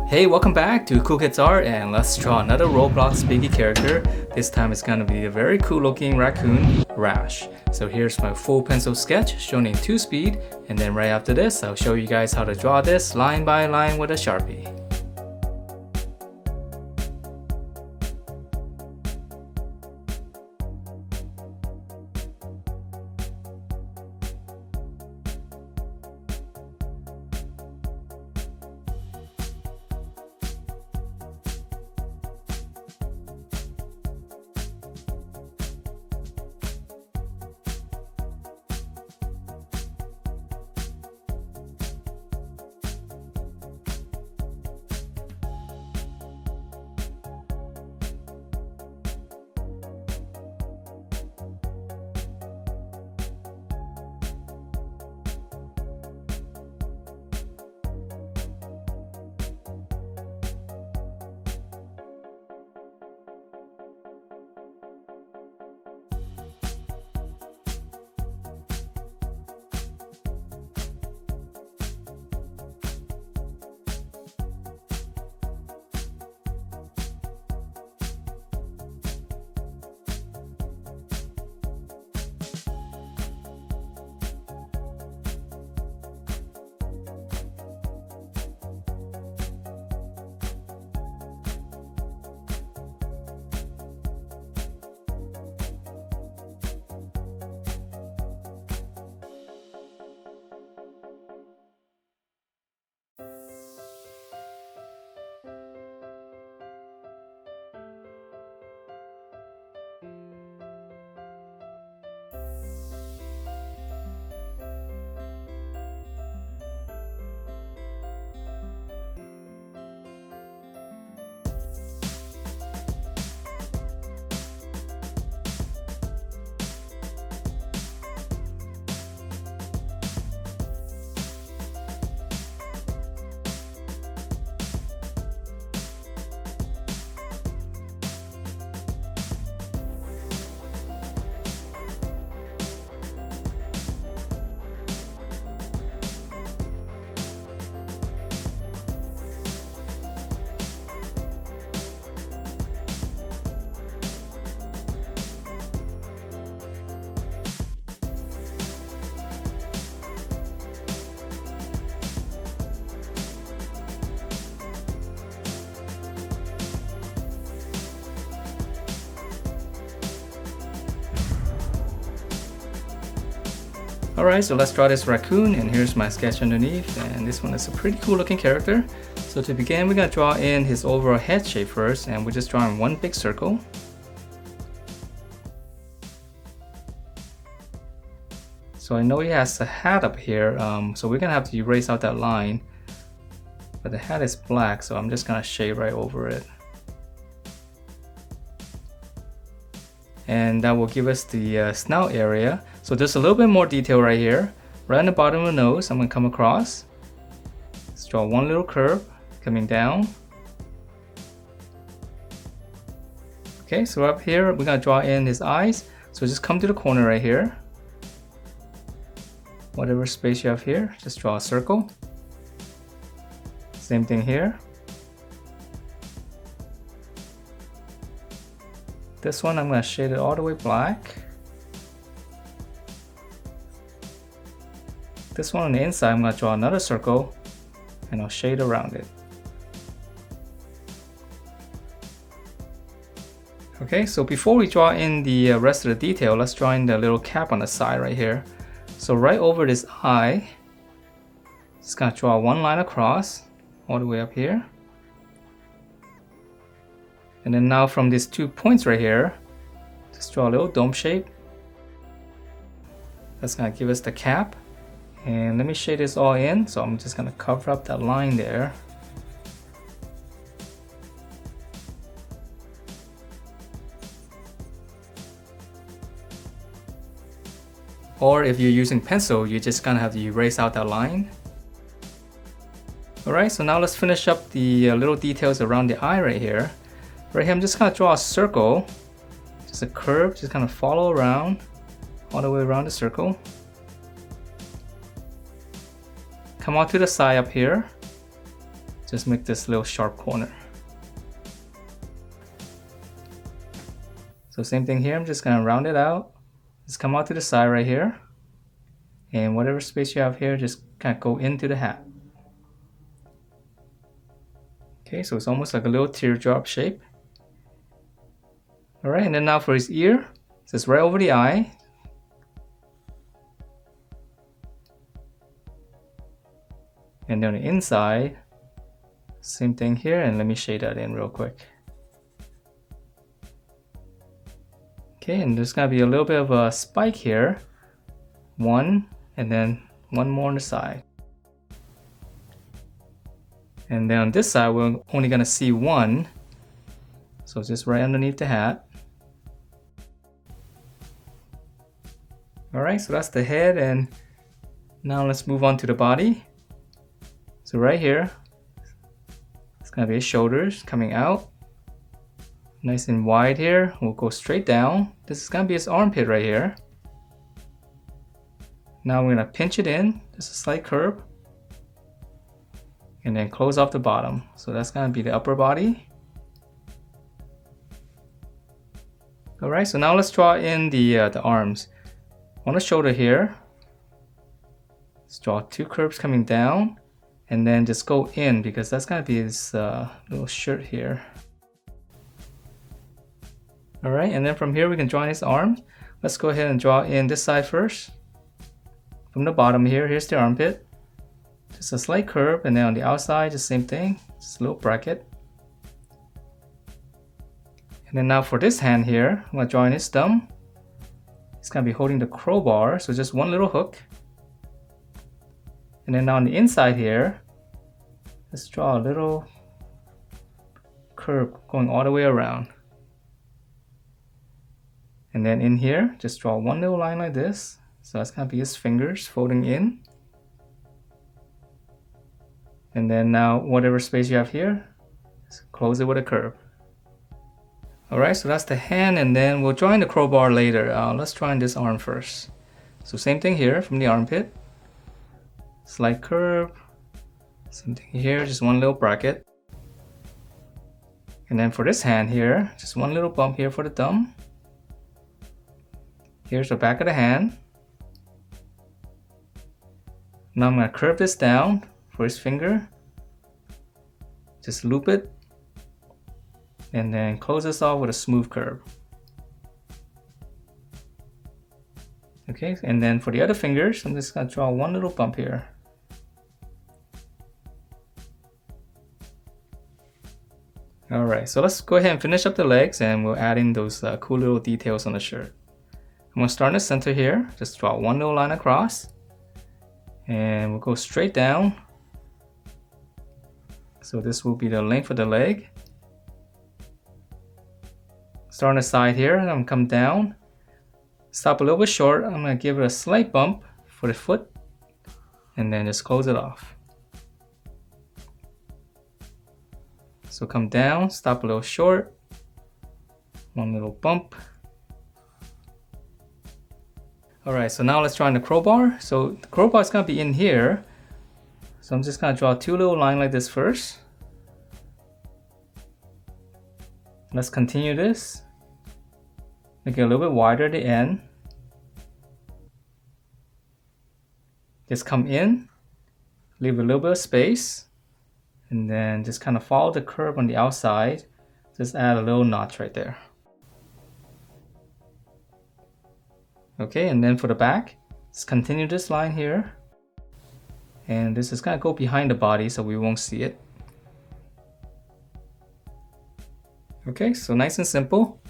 Hey, welcome back to Cool Kids Art, and let's draw another Roblox Piggy character. This time it's gonna be a very cool looking raccoon, Rash. So here's my full pencil sketch shown in 2 speed, and then right after this I'll show you guys how to draw this line by line with a sharpie. Alright, so let's draw this raccoon, and here's my sketch underneath, and this one is a pretty cool looking character. So to begin, we're going to draw in his overall head shape first, and we're just drawing one big circle. So I know he has a hat up here, so we're going to have to erase out that line. But the hat is black, so I'm just going to shade right over it. And that will give us the snout area. So there's a little bit more detail right here. Right on the bottom of the nose, I'm going to come across. Let's draw one little curve coming down. Okay, so up here, we're going to draw in his eyes. So just come to the corner right here. Whatever space you have here, just draw a circle. Same thing here. This one, I'm going to shade it all the way black. This one on the inside, I'm going to draw another circle, and I'll shade around it. Okay, so before we draw in the rest of the detail, let's draw in the little cap on the side right here. So right over this eye, just going to draw one line across, all the way up here. And then now from these 2 points right here, just draw a little dome shape. That's going to give us the cap. And let me shade this all in, so I'm just going to cover up that line there. Or if you're using pencil, you're just going to have to erase out that line. Alright, so now let's finish up the little details around the eye right here. Right here, I'm just going to draw a circle, just a curve, just kind of follow around, all the way around the circle. Come out to the side up here. Just make this little sharp corner. So same thing here, I'm just gonna round it out. Just come out to the side right here. And whatever space you have here, just kind of go into the hat. Okay, so it's almost like a little teardrop shape. Alright, and then now for his ear, just right over the eye. And then on the inside, same thing here, and let me shade that in real quick. Okay, and there's gonna be a little bit of a spike here. One, and then one more on the side. And then on this side, we're only gonna see one. So just right underneath the hat. Alright, so that's the head, and now let's move on to the body. So right here, it's gonna be his shoulders coming out. Nice and wide here. We'll go straight down. This is gonna be his armpit right here. Now we're gonna pinch it in, just a slight curve. And then close off the bottom. So that's gonna be the upper body. Alright, so now let's draw in the arms. On the shoulder here, let's draw two curves coming down. And then just go in, because that's gonna be his little shirt here. Alright, and then from here we can draw in his arms. Let's go ahead and draw in this side first. From the bottom here, here's the armpit. Just a slight curve, and then on the outside, the same thing, just a little bracket. And then now for this hand here, I'm gonna draw in his thumb. He's gonna be holding the crowbar, so just one little hook. And then now on the inside here, let's draw a little curve going all the way around. And then in here, just draw one little line like this. So that's gonna be his fingers folding in. And then now whatever space you have here, just close it with a curve. Alright, so that's the hand, and then we'll draw in the crowbar later. Let's draw in this arm first. So same thing here from the armpit. Slight curve. Same thing here, just one little bracket. And then for this hand here, just one little bump here for the thumb. Here's the back of the hand. Now I'm going to curve this down for his finger. Just loop it. And then close this off with a smooth curve. Okay, and then for the other fingers, I'm just going to draw one little bump here. Alright, so let's go ahead and finish up the legs, and we'll add in those cool little details on the shirt. I'm going to start in the center here, just draw one little line across, and we'll go straight down. So this will be the length of the leg. Start on the side here, and I'm going to come down, stop a little bit short. I'm going to give it a slight bump for the foot, and then just close it off. So come down, stop a little short, one little bump. Alright, so now let's draw in the crowbar. So the crowbar is going to be in here. So I'm just going to draw two little lines like this first. Let's continue this. Make it a little bit wider at the end. Just come in, leave a little bit of space. And then just kind of follow the curve on the outside. Just add a little notch right there. Okay, and then for the back, just continue this line here. And this is gonna go behind the body so we won't see it. Okay, so nice and simple.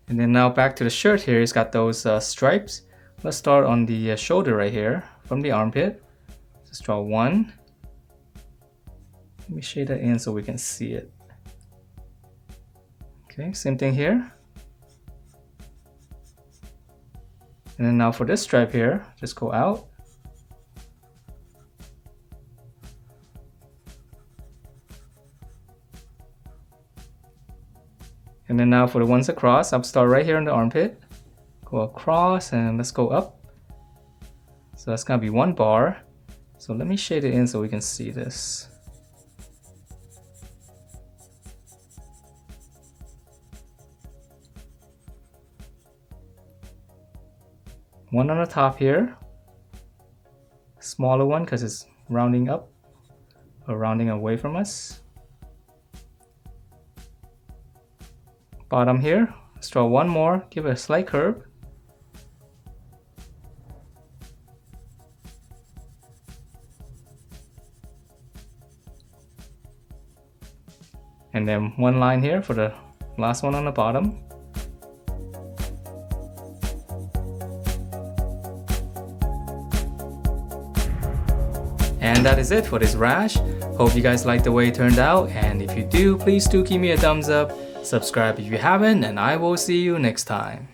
And then now back to the shirt here, it's got those stripes. Let's start on the shoulder right here from the armpit. Just draw one. Let me shade that in so we can see it. Okay, same thing here. And then now for this stripe here, just go out. And then now for the ones across, I'll start right here in the armpit. Go across and let's go up. So that's gonna be one bar. So let me shade it in so we can see this. one on the top here, smaller one because it's rounding up or rounding away from us. Bottom here, let's draw one more, give it a slight curve. And then one line here for the last one on the bottom. And that is it for this Rash. Hope you guys liked the way it turned out, and if you do, please do give me a thumbs up, subscribe if you haven't, and I will see you next time.